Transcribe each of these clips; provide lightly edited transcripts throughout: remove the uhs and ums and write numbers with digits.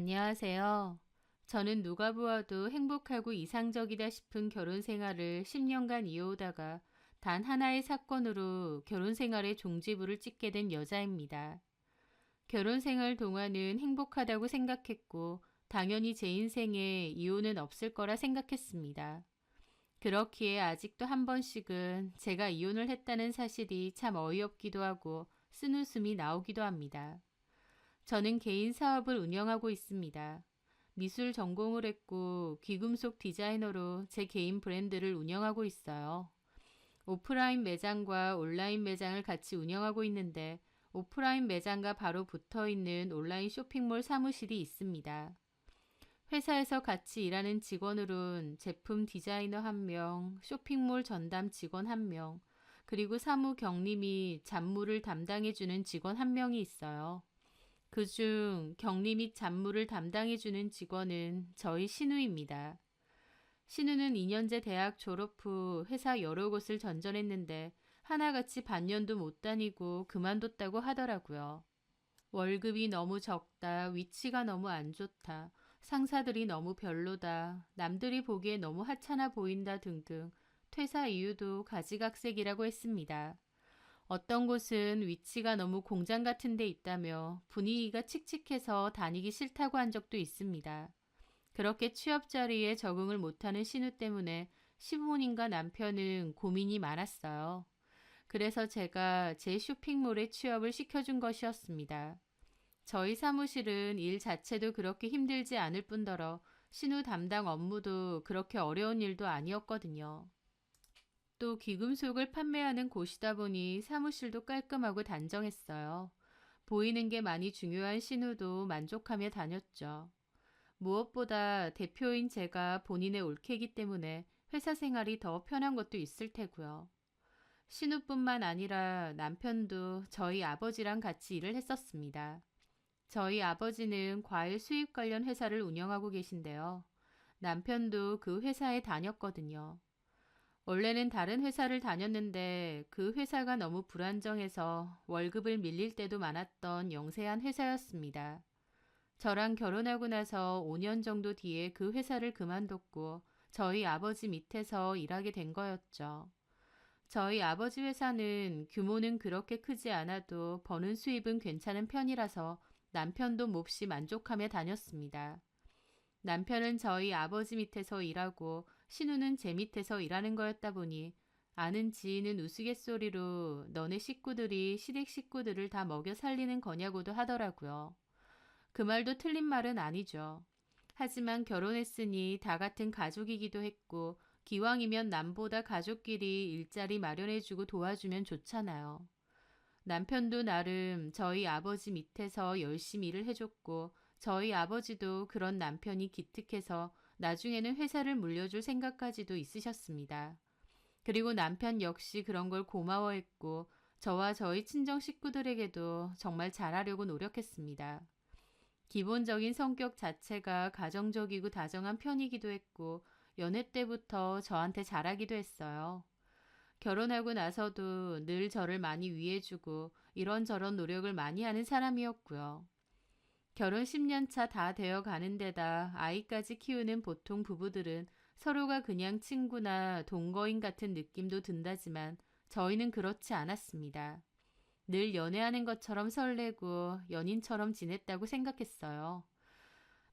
안녕하세요. 저는 누가 보아도 행복하고 이상적이다 싶은 결혼 생활을 10년간 이어오다가 단 하나의 사건으로 결혼 생활의 종지부를 찍게 된 여자입니다. 결혼 생활 동안은 행복하다고 생각했고 당연히 제 인생에 이혼은 없을 거라 생각했습니다. 그렇기에 아직도 한 번씩은 제가 이혼을 했다는 사실이 참 어이없기도 하고 쓴웃음이 나오기도 합니다. 저는 개인 사업을 운영하고 있습니다. 미술 전공을 했고 귀금속 디자이너로 제 개인 브랜드를 운영하고 있어요. 오프라인 매장과 온라인 매장을 같이 운영하고 있는데 오프라인 매장과 바로 붙어 있는 온라인 쇼핑몰 사무실이 있습니다. 회사에서 같이 일하는 직원으론 제품 디자이너 1명, 쇼핑몰 전담 직원 1명, 그리고 사무 격리 및 잡무를 담당해주는 직원 1명이 있어요. 그중 격리 및 잡무를 담당해주는 직원은 저희 신우입니다. 신우는 2년제 대학 졸업 후 회사 여러 곳을 전전했는데 하나같이 반년도 못 다니고 그만뒀다고 하더라고요. 월급이 너무 적다, 위치가 너무 안 좋다, 상사들이 너무 별로다, 남들이 보기에 너무 하찮아 보인다 등등 퇴사 이유도 가지각색이라고 했습니다. 어떤 곳은 위치가 너무 공장 같은 데 있다며 분위기가 칙칙해서 다니기 싫다고 한 적도 있습니다. 그렇게 취업 자리에 적응을 못하는 신우 때문에 시부모님과 남편은 고민이 많았어요. 그래서 제가 제 쇼핑몰에 취업을 시켜준 것이었습니다. 저희 사무실은 일 자체도 그렇게 힘들지 않을 뿐더러 신우 담당 업무도 그렇게 어려운 일도 아니었거든요. 또 귀금속을 판매하는 곳이다 보니 사무실도 깔끔하고 단정했어요. 보이는 게 많이 중요한 신우도 만족하며 다녔죠. 무엇보다 대표인 제가 본인의 올케이기 때문에 회사 생활이 더 편한 것도 있을 테고요. 신우뿐만 아니라 남편도 저희 아버지랑 같이 일을 했었습니다. 저희 아버지는 과일 수입 관련 회사를 운영하고 계신데요. 남편도 그 회사에 다녔거든요. 원래는 다른 회사를 다녔는데 그 회사가 너무 불안정해서 월급을 밀릴 때도 많았던 영세한 회사였습니다. 저랑 결혼하고 나서 5년 정도 뒤에 그 회사를 그만뒀고 저희 아버지 밑에서 일하게 된 거였죠. 저희 아버지 회사는 규모는 그렇게 크지 않아도 버는 수입은 괜찮은 편이라서 남편도 몹시 만족하며 다녔습니다. 남편은 저희 아버지 밑에서 일하고 신우는 제 밑에서 일하는 거였다 보니 아는 지인은 우스갯소리로 너네 식구들이 시댁 식구들을 다 먹여 살리는 거냐고도 하더라고요. 그 말도 틀린 말은 아니죠. 하지만 결혼했으니 다 같은 가족이기도 했고 기왕이면 남보다 가족끼리 일자리 마련해주고 도와주면 좋잖아요. 남편도 나름 저희 아버지 밑에서 열심히 일을 해줬고 저희 아버지도 그런 남편이 기특해서 나중에는 회사를 물려줄 생각까지도 있으셨습니다. 그리고 남편 역시 그런 걸 고마워했고 저와 저희 친정 식구들에게도 정말 잘하려고 노력했습니다. 기본적인 성격 자체가 가정적이고 다정한 편이기도 했고 연애 때부터 저한테 잘하기도 했어요. 결혼하고 나서도 늘 저를 많이 위해주고 이런저런 노력을 많이 하는 사람이었고요. 결혼 10년 차 다 되어 가는 데다 아이까지 키우는 보통 부부들은 서로가 그냥 친구나 동거인 같은 느낌도 든다지만 저희는 그렇지 않았습니다. 늘 연애하는 것처럼 설레고 연인처럼 지냈다고 생각했어요.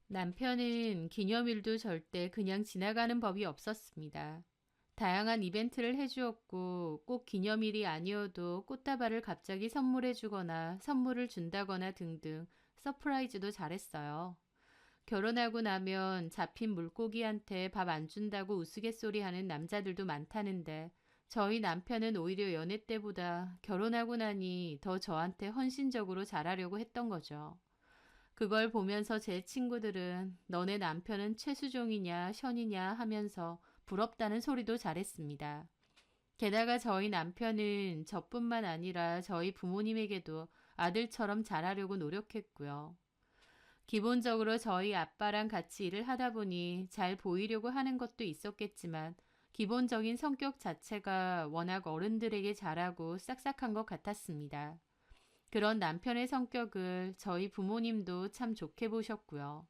남편은 기념일도 절대 그냥 지나가는 법이 없었습니다. 다양한 이벤트를 해주었고 꼭 기념일이 아니어도 꽃다발을 갑자기 선물해주거나 선물을 준다거나 등등 서프라이즈도 잘했어요. 결혼하고 나면 잡힌 물고기한테 밥 안 준다고 우스갯소리하는 남자들도 많다는데 저희 남편은 오히려 연애 때보다 결혼하고 나니 더 저한테 헌신적으로 잘하려고 했던 거죠. 그걸 보면서 제 친구들은 너네 남편은 최수종이냐 션이냐 하면서 부럽다는 소리도 잘했습니다. 게다가 저희 남편은 저뿐만 아니라 저희 부모님에게도 아들처럼 잘하려고 노력했고요. 기본적으로 저희 아빠랑 같이 일을 하다 보니 잘 보이려고 하는 것도 있었겠지만 기본적인 성격 자체가 워낙 어른들에게 잘하고 싹싹한 것 같았습니다. 그런 남편의 성격을 저희 부모님도 참 좋게 보셨고요.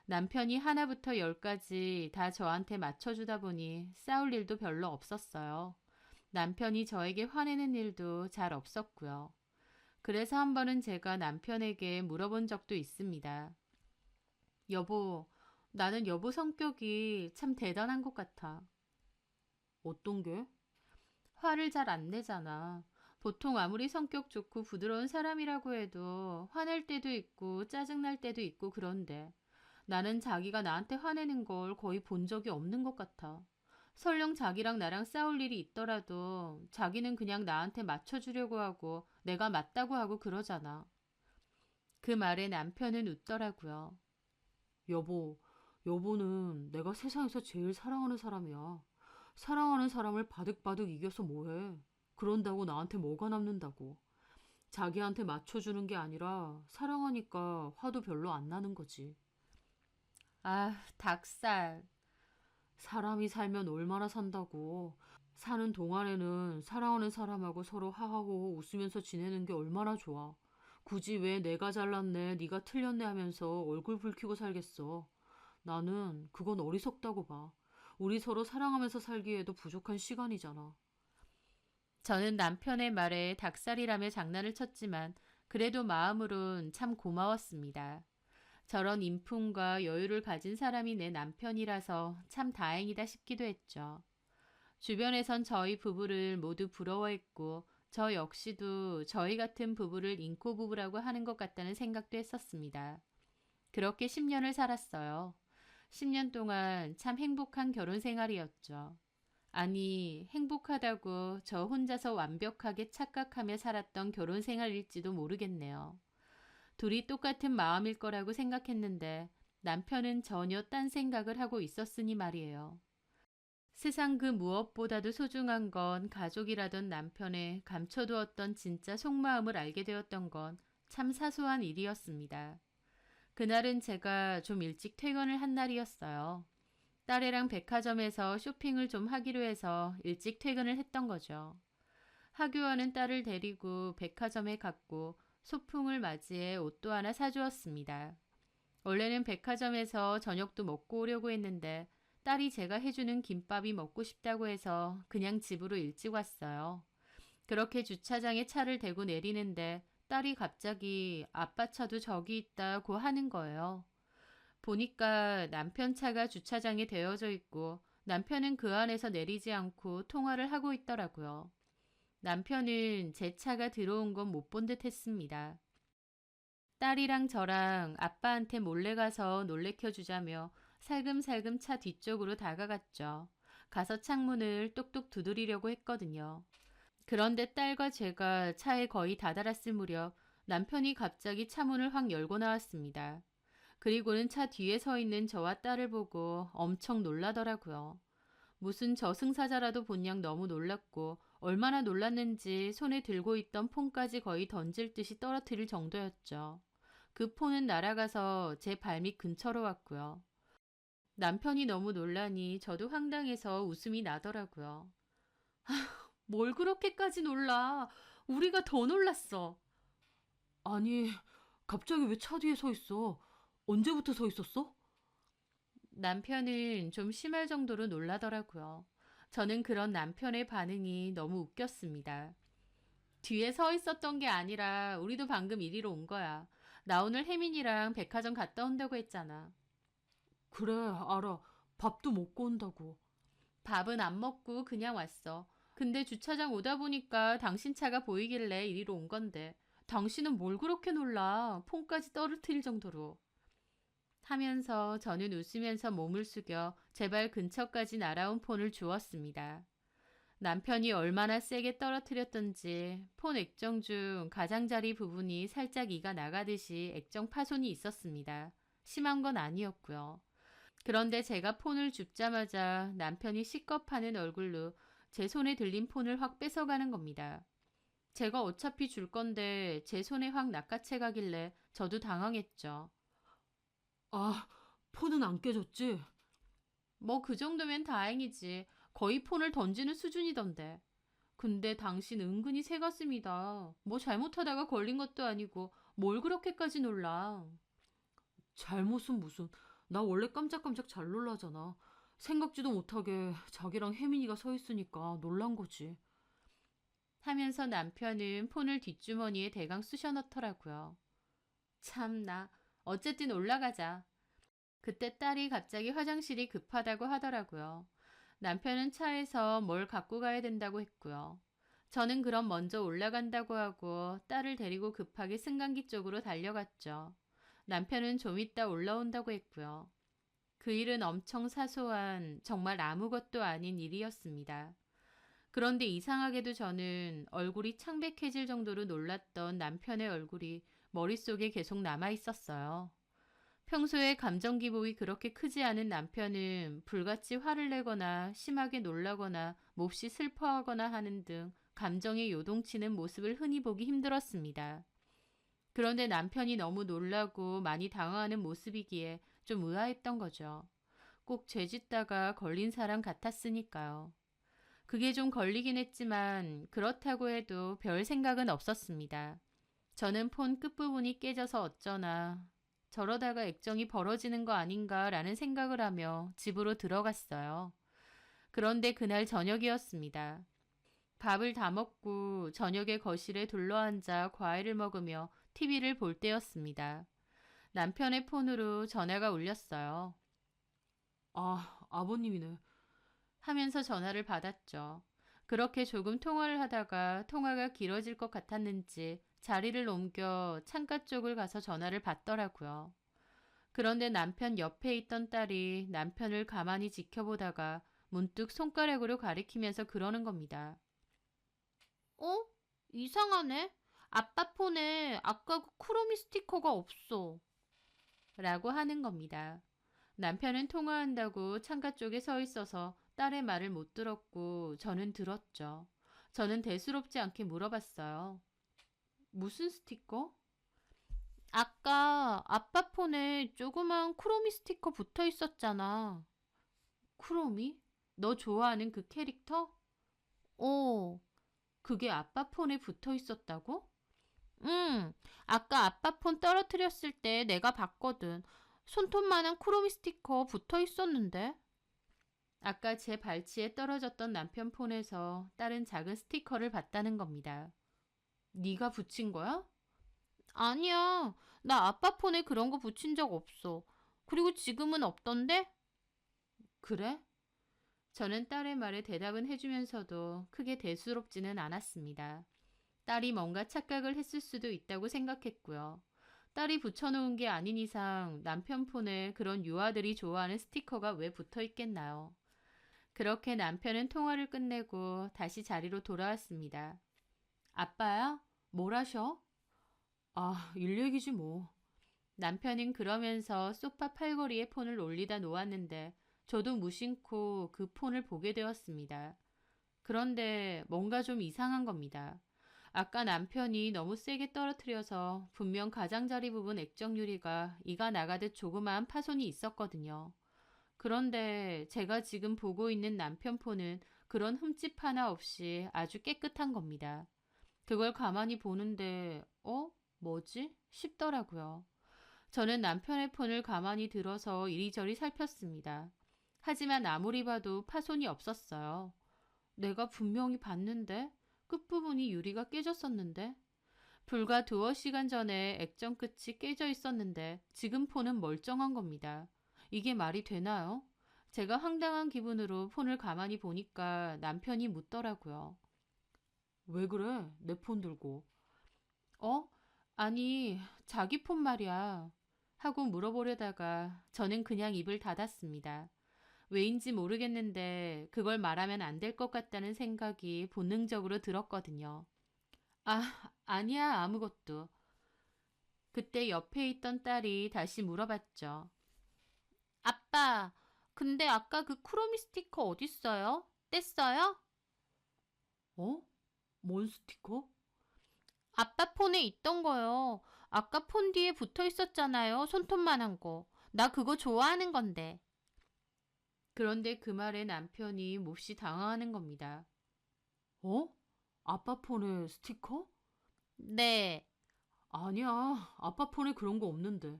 남편이 하나부터 열까지 다 저한테 맞춰주다 보니 싸울 일도 별로 없었어요. 남편이 저에게 화내는 일도 잘 없었고요. 그래서 한 번은 제가 남편에게 물어본 적도 있습니다. 여보, 나는 여보 성격이 참 대단한 것 같아. 어떤 게? 화를 잘 안 내잖아. 보통 아무리 성격 좋고 부드러운 사람이라고 해도 화낼 때도 있고 짜증날 때도 있고 그런데 나는 자기가 나한테 화내는 걸 거의 본 적이 없는 것 같아. 설령 자기랑 나랑 싸울 일이 있더라도 자기는 그냥 나한테 맞춰주려고 하고 내가 맞다고 하고 그러잖아. 그 말에 남편은 웃더라고요. 여보, 여보는 내가 세상에서 제일 사랑하는 사람이야. 사랑하는 사람을 바득바득 이겨서 뭐해. 그런다고 나한테 뭐가 남는다고. 자기한테 맞춰주는 게 아니라 사랑하니까 화도 별로 안 나는 거지. 아, 닭살. 사람이 살면 얼마나 산다고. 사는 동안에는 사랑하는 사람하고 서로 화하고 웃으면서 지내는 게 얼마나 좋아. 굳이 왜 내가 잘났네, 네가 틀렸네 하면서 얼굴 붉히고 살겠어. 나는 그건 어리석다고 봐. 우리 서로 사랑하면서 살기에도 부족한 시간이잖아. 저는 남편의 말에 닭살이라며 장난을 쳤지만 그래도 마음으론 참 고마웠습니다. 저런 인품과 여유를 가진 사람이 내 남편이라서 참 다행이다 싶기도 했죠. 주변에선 저희 부부를 모두 부러워했고 저 역시도 저희 같은 부부를 인코 부부라고 하는 것 같다는 생각도 했었습니다. 그렇게 10년을 살았어요. 10년 동안 참 행복한 결혼 생활이었죠. 아니, 행복하다고 저 혼자서 완벽하게 착각하며 살았던 결혼 생활일지도 모르겠네요. 둘이 똑같은 마음일 거라고 생각했는데 남편은 전혀 딴 생각을 하고 있었으니 말이에요. 세상 그 무엇보다도 소중한 건 가족이라던 남편의 감춰두었던 진짜 속마음을 알게 되었던 건 참 사소한 일이었습니다. 그날은 제가 좀 일찍 퇴근을 한 날이었어요. 딸애랑 백화점에서 쇼핑을 좀 하기로 해서 일찍 퇴근을 했던 거죠. 하교하는 딸을 데리고 백화점에 갔고 소풍을 맞이해 옷도 하나 사주었습니다. 원래는 백화점에서 저녁도 먹고 오려고 했는데 딸이 제가 해주는 김밥이 먹고 싶다고 해서 그냥 집으로 일찍 왔어요. 그렇게 주차장에 차를 대고 내리는데 딸이 갑자기 아빠 차도 저기 있다고 하는 거예요. 보니까 남편 차가 주차장에 대여져 있고 남편은 그 안에서 내리지 않고 통화를 하고 있더라고요. 남편은 제 차가 들어온 건 못 본 듯 했습니다. 딸이랑 저랑 아빠한테 몰래 가서 놀래켜 주자며 살금살금 차 뒤쪽으로 다가갔죠. 가서 창문을 똑똑 두드리려고 했거든요. 그런데 딸과 제가 차에 거의 다다랐을 무렵 남편이 갑자기 차문을 확 열고 나왔습니다. 그리고는 차 뒤에 서 있는 저와 딸을 보고 엄청 놀라더라고요. 무슨 저승사자라도 본 양 너무 놀랐고 얼마나 놀랐는지 손에 들고 있던 폰까지 거의 던질 듯이 떨어뜨릴 정도였죠. 그 폰은 날아가서 제 발밑 근처로 왔고요. 남편이 너무 놀라니 저도 황당해서 웃음이 나더라고요. 뭘 그렇게까지 놀라? 우리가 더 놀랐어. 아니, 갑자기 왜 차 뒤에 서 있어? 언제부터 서 있었어? 남편은 좀 심할 정도로 놀라더라고요. 저는 그런 남편의 반응이 너무 웃겼습니다. 뒤에 서 있었던 게 아니라 우리도 방금 이리로 온 거야. 나 오늘 혜민이랑 백화점 갔다 온다고 했잖아. 그래, 알아. 밥도 먹고 온다고. 밥은 안 먹고 그냥 왔어. 근데 주차장 오다 보니까 당신 차가 보이길래 이리로 온 건데. 당신은 뭘 그렇게 놀라? 폰까지 떨어뜨릴 정도로. 하면서 저는 웃으면서 몸을 숙여 제 발 근처까지 날아온 폰을 주었습니다. 남편이 얼마나 세게 떨어뜨렸던지 폰 액정 중 가장자리 부분이 살짝 이가 나가듯이 액정 파손이 있었습니다. 심한 건 아니었고요. 그런데 제가 폰을 줍자마자 남편이 시겁하는 얼굴로 제 손에 들린 폰을 확 뺏어가는 겁니다. 제가 어차피 줄 건데 제 손에 확 낚아채 가길래 저도 당황했죠. 아, 폰은 안 깨졌지? 뭐 그 정도면 다행이지. 거의 폰을 던지는 수준이던데. 근데 당신 은근히 새가슴이다. 뭐 잘못하다가 걸린 것도 아니고 뭘 그렇게까지 놀라. 잘못은 무슨. 나 원래 깜짝깜짝 잘 놀라잖아. 생각지도 못하게 자기랑 혜민이가 서 있으니까 놀란 거지. 하면서 남편은 폰을 뒷주머니에 대강 쑤셔 넣더라고요. 참나. 어쨌든 올라가자. 그때 딸이 갑자기 화장실이 급하다고 하더라고요. 남편은 차에서 뭘 갖고 가야 된다고 했고요. 저는 그럼 먼저 올라간다고 하고 딸을 데리고 급하게 승강기 쪽으로 달려갔죠. 남편은 좀 이따 올라온다고 했고요. 그 일은 엄청 사소한, 정말 아무것도 아닌 일이었습니다. 그런데 이상하게도 저는 얼굴이 창백해질 정도로 놀랐던 남편의 얼굴이 머릿속에 계속 남아 있었어요. 평소에 감정 기복이 그렇게 크지 않은 남편은 불같이 화를 내거나 심하게 놀라거나 몹시 슬퍼하거나 하는 등 감정에 요동치는 모습을 흔히 보기 힘들었습니다. 그런데 남편이 너무 놀라고 많이 당황하는 모습이기에 좀 의아했던 거죠. 꼭 죄짓다가 걸린 사람 같았으니까요. 그게 좀 걸리긴 했지만 그렇다고 해도 별 생각은 없었습니다. 저는 폰 끝부분이 깨져서 어쩌나 저러다가 액정이 벌어지는 거 아닌가라는 생각을 하며 집으로 들어갔어요. 그런데 그날 저녁이었습니다. 밥을 다 먹고 저녁에 거실에 둘러앉아 과일을 먹으며 TV를 볼 때였습니다. 남편의 폰으로 전화가 울렸어요. 아, 아버님이네. 하면서 전화를 받았죠. 그렇게 조금 통화를 하다가 통화가 길어질 것 같았는지 자리를 옮겨 창가 쪽을 가서 전화를 받더라고요. 그런데 남편 옆에 있던 딸이 남편을 가만히 지켜보다가 문득 손가락으로 가리키면서 그러는 겁니다. 어? 이상하네. 아빠 폰에 아까 그 크로미 스티커가 없어. 라고 하는 겁니다. 남편은 통화한다고 창가 쪽에 서 있어서 딸의 말을 못 들었고 저는 들었죠. 저는 대수롭지 않게 물어봤어요. 무슨 스티커? 아까 아빠 폰에 조그만 크로미 스티커 붙어 있었잖아. 크로미? 너 좋아하는 그 캐릭터? 어, 그게 아빠 폰에 붙어 있었다고? 응, 아까 아빠 폰 떨어뜨렸을 때 내가 봤거든. 손톱만한 크로미 스티커 붙어 있었는데. 아까 제 발치에 떨어졌던 남편 폰에서 다른 작은 스티커를 봤다는 겁니다. 네가 붙인 거야? 아니야. 나 아빠 폰에 그런 거 붙인 적 없어. 그리고 지금은 없던데? 그래? 저는 딸의 말에 대답은 해주면서도 크게 대수롭지는 않았습니다. 딸이 뭔가 착각을 했을 수도 있다고 생각했고요. 딸이 붙여놓은 게 아닌 이상 남편 폰에 그런 유아들이 좋아하는 스티커가 왜 붙어 있겠나요? 그렇게 남편은 통화를 끝내고 다시 자리로 돌아왔습니다. 아빠야? 뭘 하셔? 아, 일 얘기지 뭐. 남편은 그러면서 소파 팔걸이에 폰을 올리다 놓았는데 저도 무심코 그 폰을 보게 되었습니다. 그런데 뭔가 좀 이상한 겁니다. 아까 남편이 너무 세게 떨어뜨려서 분명 가장자리 부분 액정 유리가 이가 나가듯 조그마한 파손이 있었거든요. 그런데 제가 지금 보고 있는 남편 폰은 그런 흠집 하나 없이 아주 깨끗한 겁니다. 그걸 가만히 보는데, 뭐지? 싶더라고요. 저는 남편의 폰을 가만히 들어서 이리저리 살폈습니다. 하지만 아무리 봐도 파손이 없었어요. 내가 분명히 봤는데? 끝부분이 유리가 깨졌었는데? 불과 두어 시간 전에 액정 끝이 깨져 있었는데 지금 폰은 멀쩡한 겁니다. 이게 말이 되나요? 제가 황당한 기분으로 폰을 가만히 보니까 남편이 묻더라고요. 왜 그래? 내 폰 들고. 어? 아니, 자기 폰 말이야. 하고 물어보려다가 저는 그냥 입을 닫았습니다. 왜인지 모르겠는데 그걸 말하면 안 될 것 같다는 생각이 본능적으로 들었거든요. 아, 아니야, 아무것도. 그때 옆에 있던 딸이 다시 물어봤죠. 아빠, 근데 아까 그 크로미 스티커 어딨어요? 뗐어요? 어? 뭔 스티커? 아빠 폰에 있던 거요. 아까 폰 뒤에 붙어 있었잖아요. 손톱만한 거. 나 그거 좋아하는 건데. 그런데 그 말에 남편이 몹시 당황하는 겁니다. 어? 아빠 폰에 스티커? 네. 아니야. 아빠 폰에 그런 거 없는데.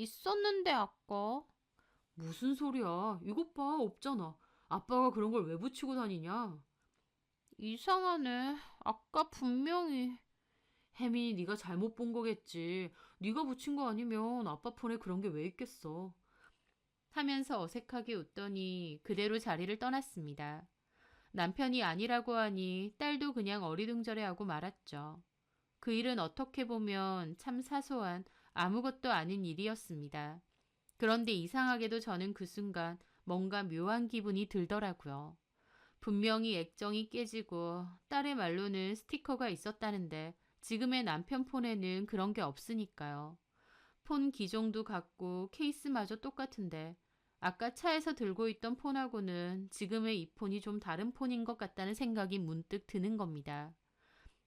있었는데 아까. 무슨 소리야? 이것 봐, 없잖아. 아빠가 그런 걸 왜 붙이고 다니냐? 이상하네. 아까 분명히. 혜민이 네가 잘못 본 거겠지. 네가 붙인 거 아니면 아빠 폰에 그런 게 왜 있겠어. 하면서 어색하게 웃더니 그대로 자리를 떠났습니다. 남편이 아니라고 하니 딸도 그냥 어리둥절해하고 말았죠. 그 일은 어떻게 보면 참 사소한 아무것도 아닌 일이었습니다. 그런데 이상하게도 저는 그 순간 뭔가 묘한 기분이 들더라고요. 분명히 액정이 깨지고 딸의 말로는 스티커가 있었다는데 지금의 남편 폰에는 그런 게 없으니까요. 폰 기종도 같고 케이스마저 똑같은데 아까 차에서 들고 있던 폰하고는 지금의 이 폰이 좀 다른 폰인 것 같다는 생각이 문득 드는 겁니다.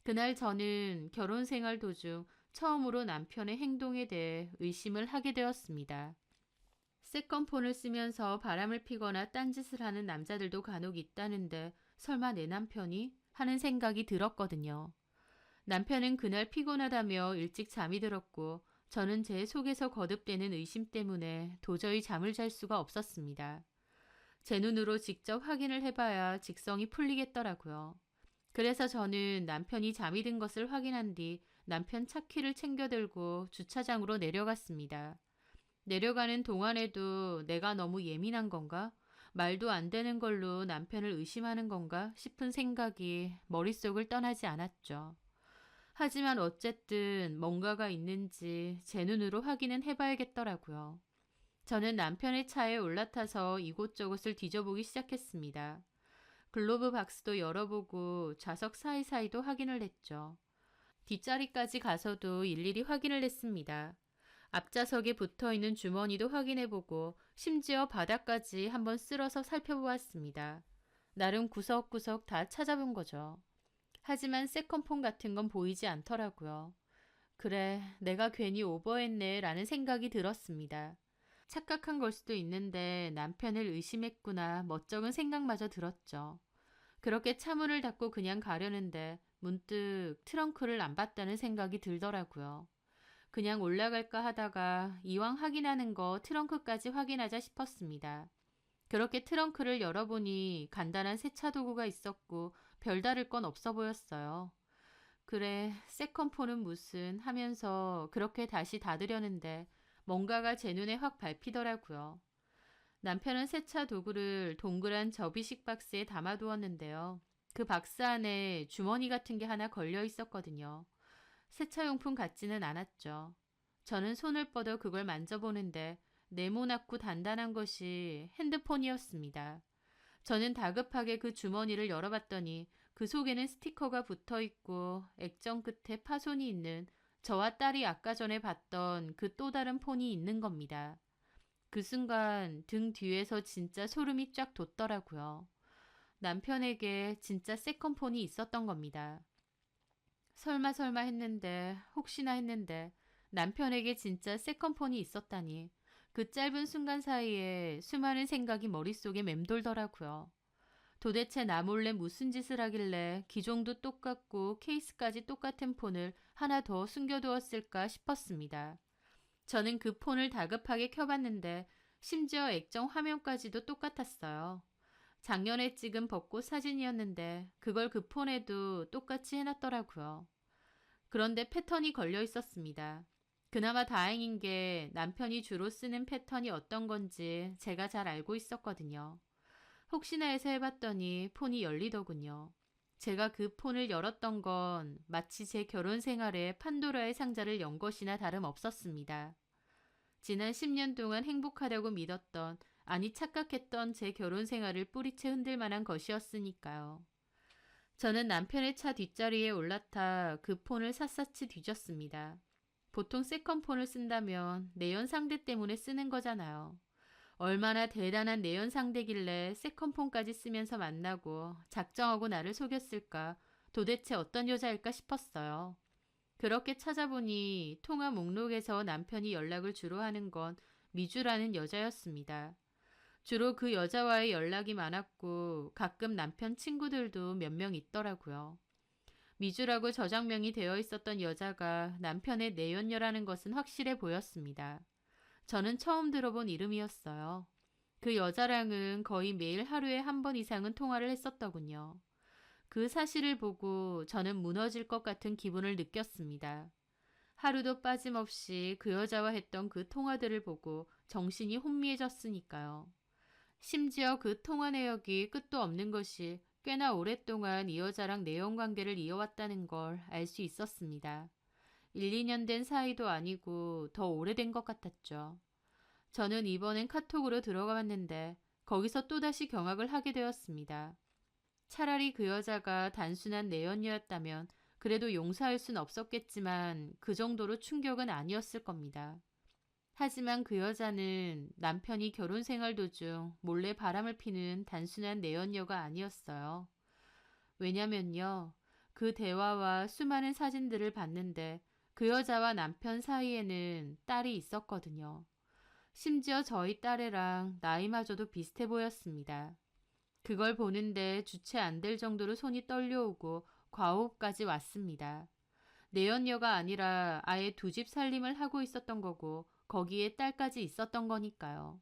그날 저는 결혼 생활 도중 처음으로 남편의 행동에 대해 의심을 하게 되었습니다. 세컨폰을 쓰면서 바람을 피거나 딴짓을 하는 남자들도 간혹 있다는데 설마 내 남편이? 하는 생각이 들었거든요. 남편은 그날 피곤하다며 일찍 잠이 들었고 저는 제 속에서 거듭되는 의심 때문에 도저히 잠을 잘 수가 없었습니다. 제 눈으로 직접 확인을 해봐야 직성이 풀리겠더라고요. 그래서 저는 남편이 잠이 든 것을 확인한 뒤 남편 차키를 챙겨 들고 주차장으로 내려갔습니다. 내려가는 동안에도 내가 너무 예민한 건가? 말도 안 되는 걸로 남편을 의심하는 건가 싶은 생각이 머릿속을 떠나지 않았죠. 하지만 어쨌든 뭔가가 있는지 제 눈으로 확인은 해봐야겠더라고요. 저는 남편의 차에 올라타서 이곳저곳을 뒤져보기 시작했습니다. 글로브 박스도 열어보고 좌석 사이사이도 확인을 했죠. 뒷자리까지 가서도 일일이 확인을 했습니다. 앞좌석에 붙어있는 주머니도 확인해보고 심지어 바닥까지 한번 쓸어서 살펴보았습니다. 나름 구석구석 다 찾아본 거죠. 하지만 세컨폰 같은 건 보이지 않더라고요. 그래, 내가 괜히 오버했네 라는 생각이 들었습니다. 착각한 걸 수도 있는데 남편을 의심했구나 멋쩍은 생각마저 들었죠. 그렇게 차문을 닫고 그냥 가려는데 문득 트렁크를 안 봤다는 생각이 들더라고요. 그냥 올라갈까 하다가 이왕 확인하는 거 트렁크까지 확인하자 싶었습니다. 그렇게 트렁크를 열어보니 간단한 세차 도구가 있었고 별다를 건 없어 보였어요. 그래, 세컨폰은 무슨 하면서 그렇게 다시 닫으려는데 뭔가가 제 눈에 확 밟히더라고요. 남편은 세차 도구를 동그란 접이식 박스에 담아두었는데요. 그 박스 안에 주머니 같은 게 하나 걸려 있었거든요. 세차용품 같지는 않았죠. 저는 손을 뻗어 그걸 만져보는데 네모나고 단단한 것이 핸드폰이었습니다. 저는 다급하게 그 주머니를 열어봤더니 그 속에는 스티커가 붙어 있고 액정 끝에 파손이 있는 저와 딸이 아까 전에 봤던 그 또 다른 폰이 있는 겁니다. 그 순간 등 뒤에서 진짜 소름이 쫙 돋더라고요. 남편에게 진짜 세컨폰이 있었던 겁니다. 설마 했는데 혹시나 했는데 남편에게 진짜 세컨폰이 있었다니 그 짧은 순간 사이에 수많은 생각이 머릿속에 맴돌더라고요. 도대체 나 몰래 무슨 짓을 하길래 기종도 똑같고 케이스까지 똑같은 폰을 하나 더 숨겨두었을까 싶었습니다. 저는 그 폰을 다급하게 켜봤는데 심지어 액정 화면까지도 똑같았어요. 작년에 찍은 벚꽃 사진이었는데 그걸 그 폰에도 똑같이 해놨더라고요. 그런데 패턴이 걸려 있었습니다. 그나마 다행인 게 남편이 주로 쓰는 패턴이 어떤 건지 제가 잘 알고 있었거든요. 혹시나 해서 해봤더니 폰이 열리더군요. 제가 그 폰을 열었던 건 마치 제 결혼 생활에 판도라의 상자를 연 것이나 다름없었습니다. 지난 10년 동안 행복하다고 믿었던, 아니 착각했던 제 결혼 생활을 뿌리채 흔들 만한 것이었으니까요. 저는 남편의 차 뒷자리에 올라타 그 폰을 샅샅이 뒤졌습니다. 보통 세컨폰을 쓴다면 내연 상대 때문에 쓰는 거잖아요. 얼마나 대단한 내연 상대길래 세컨폰까지 쓰면서 만나고 작정하고 나를 속였을까? 도대체 어떤 여자일까 싶었어요. 그렇게 찾아보니 통화 목록에서 남편이 연락을 주로 하는 건 미주라는 여자였습니다. 주로 그 여자와의 연락이 많았고 가끔 남편 친구들도 몇 명 있더라고요. 미주라고 저장명이 되어 있었던 여자가 남편의 내연녀라는 것은 확실해 보였습니다. 저는 처음 들어본 이름이었어요. 그 여자랑은 거의 매일 하루에 한 번 이상은 통화를 했었더군요. 그 사실을 보고 저는 무너질 것 같은 기분을 느꼈습니다. 하루도 빠짐없이 그 여자와 했던 그 통화들을 보고 정신이 혼미해졌으니까요. 심지어 그 통화 내역이 끝도 없는 것이 꽤나 오랫동안 이 여자랑 내연 관계를 이어왔다는 걸 알 수 있었습니다. 1, 2년 된 사이도 아니고 더 오래된 것 같았죠. 저는 이번엔 카톡으로 들어가 봤는데 거기서 또다시 경악을 하게 되었습니다. 차라리 그 여자가 단순한 내연녀였다면 그래도 용서할 순 없었겠지만 그 정도로 충격은 아니었을 겁니다. 하지만 그 여자는 남편이 결혼 생활 도중 몰래 바람을 피는 단순한 내연녀가 아니었어요. 왜냐면요. 그 대화와 수많은 사진들을 봤는데 그 여자와 남편 사이에는 딸이 있었거든요. 심지어 저희 딸애랑 나이마저도 비슷해 보였습니다. 그걸 보는데 주체 안 될 정도로 손이 떨려오고 과호흡까지 왔습니다. 내연녀가 아니라 아예 두 집 살림을 하고 있었던 거고 거기에 딸까지 있었던 거니까요.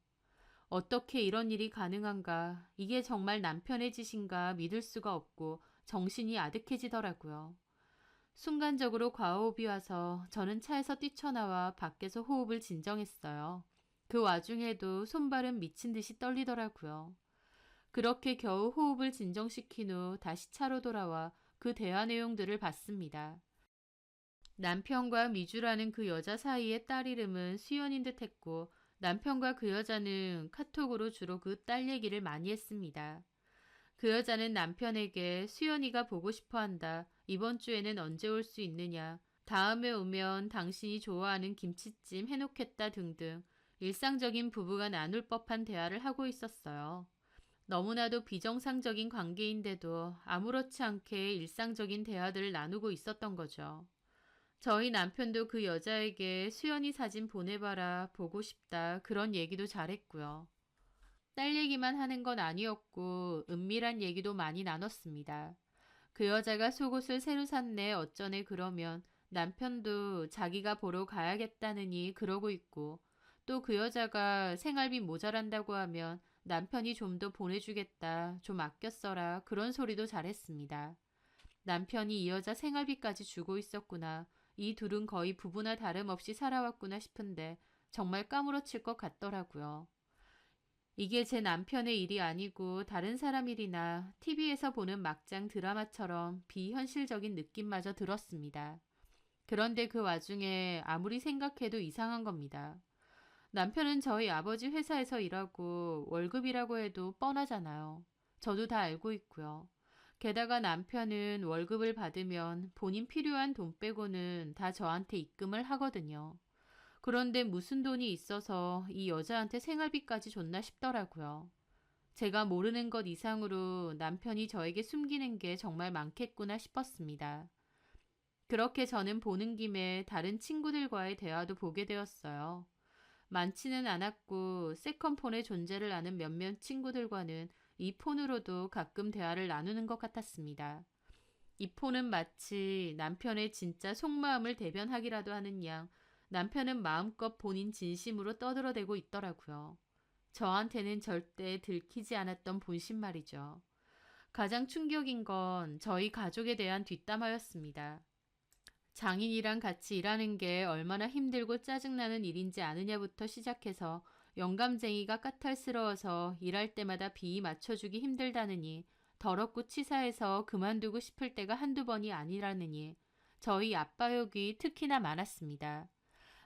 어떻게 이런 일이 가능한가? 이게 정말 남편의 짓인가 믿을 수가 없고 정신이 아득해지더라고요. 순간적으로 과호흡이 와서 저는 차에서 뛰쳐나와 밖에서 호흡을 진정했어요. 그 와중에도 손발은 미친 듯이 떨리더라고요. 그렇게 겨우 호흡을 진정시킨 후 다시 차로 돌아와 그 대화 내용들을 봤습니다. 남편과 미주라는 그 여자 사이의 딸 이름은 수연인 듯 했고 남편과 그 여자는 카톡으로 주로 그 딸 얘기를 많이 했습니다. 그 여자는 남편에게 수연이가 보고 싶어 한다. 이번 주에는 언제 올 수 있느냐. 다음에 오면 당신이 좋아하는 김치찜 해놓겠다 등등 일상적인 부부가 나눌 법한 대화를 하고 있었어요. 너무나도 비정상적인 관계인데도 아무렇지 않게 일상적인 대화들을 나누고 있었던 거죠. 저희 남편도 그 여자에게 수연이 사진 보내봐라, 보고 싶다, 그런 얘기도 잘했고요. 딸 얘기만 하는 건 아니었고 은밀한 얘기도 많이 나눴습니다. 그 여자가 속옷을 새로 샀네 어쩌네 그러면 남편도 자기가 보러 가야겠다느니 그러고 있고 또 그 여자가 생활비 모자란다고 하면 남편이 좀 더 보내주겠다 좀 아껴 써라 그런 소리도 잘했습니다. 남편이 이 여자 생활비까지 주고 있었구나. 이 둘은 거의 부부나 다름없이 살아왔구나 싶은데 정말 까무러칠 것 같더라고요. 이게 제 남편의 일이 아니고 다른 사람 일이나 TV에서 보는 막장 드라마처럼 비현실적인 느낌마저 들었습니다. 그런데 그 와중에 아무리 생각해도 이상한 겁니다. 남편은 저희 아버지 회사에서 일하고 월급이라고 해도 뻔하잖아요. 저도 다 알고 있고요. 게다가 남편은 월급을 받으면 본인 필요한 돈 빼고는 다 저한테 입금을 하거든요. 그런데 무슨 돈이 있어서 이 여자한테 생활비까지 줬나 싶더라고요. 제가 모르는 것 이상으로 남편이 저에게 숨기는 게 정말 많겠구나 싶었습니다. 그렇게 저는 보는 김에 다른 친구들과의 대화도 보게 되었어요. 많지는 않았고 세컨폰의 존재를 아는 몇몇 친구들과는 이 폰으로도 가끔 대화를 나누는 것 같았습니다. 이 폰은 마치 남편의 진짜 속마음을 대변하기라도 하는 양 남편은 마음껏 본인 진심으로 떠들어대고 있더라고요. 저한테는 절대 들키지 않았던 본심 말이죠. 가장 충격인 건 저희 가족에 대한 뒷담화였습니다. 장인이랑 같이 일하는 게 얼마나 힘들고 짜증나는 일인지 아느냐부터 시작해서 영감쟁이가 까탈스러워서 일할 때마다 비위 맞춰주기 힘들다느니 더럽고 치사해서 그만두고 싶을 때가 한두 번이 아니라느니 저희 아빠 욕이 특히나 많았습니다.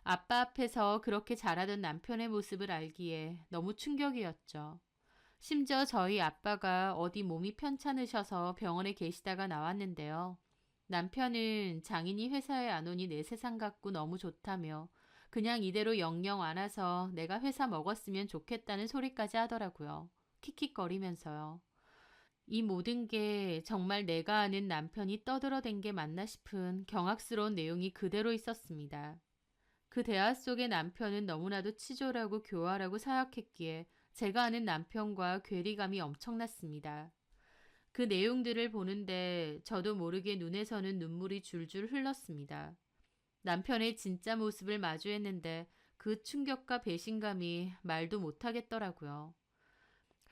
아빠 앞에서 그렇게 잘하던 남편의 모습을 알기에 너무 충격이었죠. 심지어 저희 아빠가 어디 몸이 편찮으셔서 병원에 계시다가 나왔는데요. 남편은 장인이 회사에 안 오니 내 세상 같고 너무 좋다며 그냥 이대로 영영 안 와서 내가 회사 먹었으면 좋겠다는 소리까지 하더라고요. 킥킥거리면서요. 이 모든 게 정말 내가 아는 남편이 떠들어댄 게 맞나 싶은 경악스러운 내용이 그대로 있었습니다. 그 대화 속의 남편은 너무나도 치졸하고 교활하고 사악했기에 제가 아는 남편과 괴리감이 엄청났습니다. 그 내용들을 보는데 저도 모르게 눈에서는 눈물이 줄줄 흘렀습니다. 남편의 진짜 모습을 마주했는데 그 충격과 배신감이 말도 못하겠더라고요.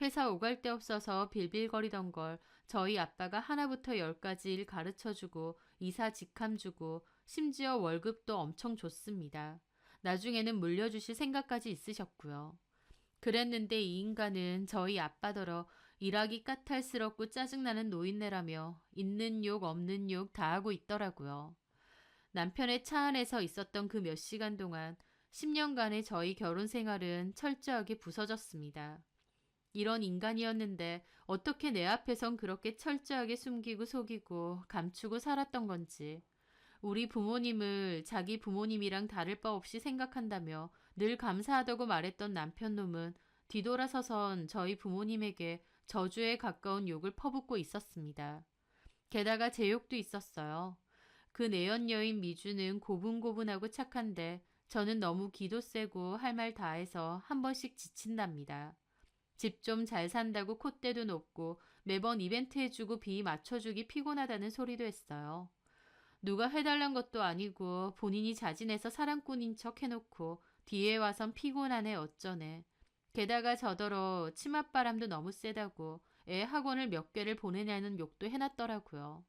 회사 오갈 데 없어서 빌빌거리던 걸 저희 아빠가 하나부터 열까지 일 가르쳐주고 이사 직함 주고 심지어 월급도 엄청 줬습니다. 나중에는 물려주실 생각까지 있으셨고요. 그랬는데 이 인간은 저희 아빠더러 일하기 까탈스럽고 짜증나는 노인네라며 있는 욕 없는 욕 다 하고 있더라고요. 남편의 차 안에서 있었던 그 몇 시간 동안 10년간의 저희 결혼 생활은 철저하게 부서졌습니다. 이런 인간이었는데 어떻게 내 앞에선 그렇게 철저하게 숨기고 속이고 감추고 살았던 건지, 우리 부모님을 자기 부모님이랑 다를 바 없이 생각한다며 늘 감사하다고 말했던 남편 놈은 뒤돌아서선 저희 부모님에게 저주에 가까운 욕을 퍼붓고 있었습니다. 게다가 제 욕도 있었어요. 그 내연 여인 미주는 고분고분하고 착한데 저는 너무 기도 세고 할 말 다 해서 한 번씩 지친답니다. 집 좀 잘 산다고 콧대도 높고 매번 이벤트 해주고 비 맞춰주기 피곤하다는 소리도 했어요. 누가 해달란 것도 아니고 본인이 자진해서 사랑꾼인 척 해놓고 뒤에 와선 피곤하네 어쩌네. 게다가 저더러 치맛바람도 너무 세다고 애 학원을 몇 개를 보내냐는 욕도 해놨더라고요.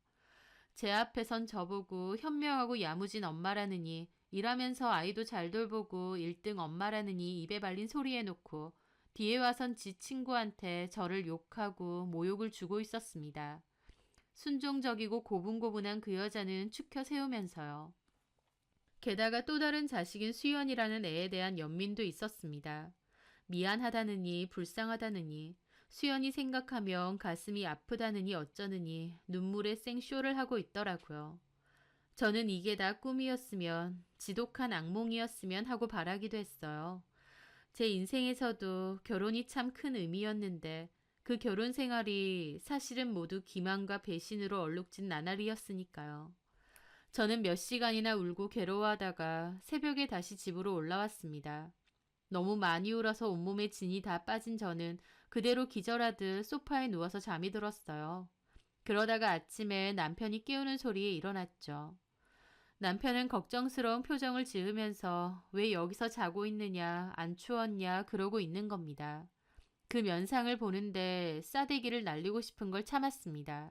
제 앞에선 저보고 현명하고 야무진 엄마라느니 일하면서 아이도 잘 돌보고 1등 엄마라느니 입에 발린 소리 해놓고 뒤에 와선 지 친구한테 저를 욕하고 모욕을 주고 있었습니다. 순종적이고 고분고분한 그 여자는 추켜 세우면서요. 게다가 또 다른 자식인 수연이라는 애에 대한 연민도 있었습니다. 미안하다느니 불쌍하다느니 수연이 생각하면 가슴이 아프다느니 어쩌느니 눈물에 생쇼를 하고 있더라고요. 저는 이게 다 꿈이었으면 지독한 악몽이었으면 하고 바라기도 했어요. 제 인생에서도 결혼이 참 큰 의미였는데 그 결혼 생활이 사실은 모두 기만과 배신으로 얼룩진 나날이었으니까요. 저는 몇 시간이나 울고 괴로워하다가 새벽에 다시 집으로 올라왔습니다. 너무 많이 울어서 온몸에 진이 다 빠진 저는 그대로 기절하듯 소파에 누워서 잠이 들었어요. 그러다가 아침에 남편이 깨우는 소리에 일어났죠. 남편은 걱정스러운 표정을 지으면서 왜 여기서 자고 있느냐, 안 추웠냐 그러고 있는 겁니다. 그 면상을 보는데 싸대기를 날리고 싶은 걸 참았습니다.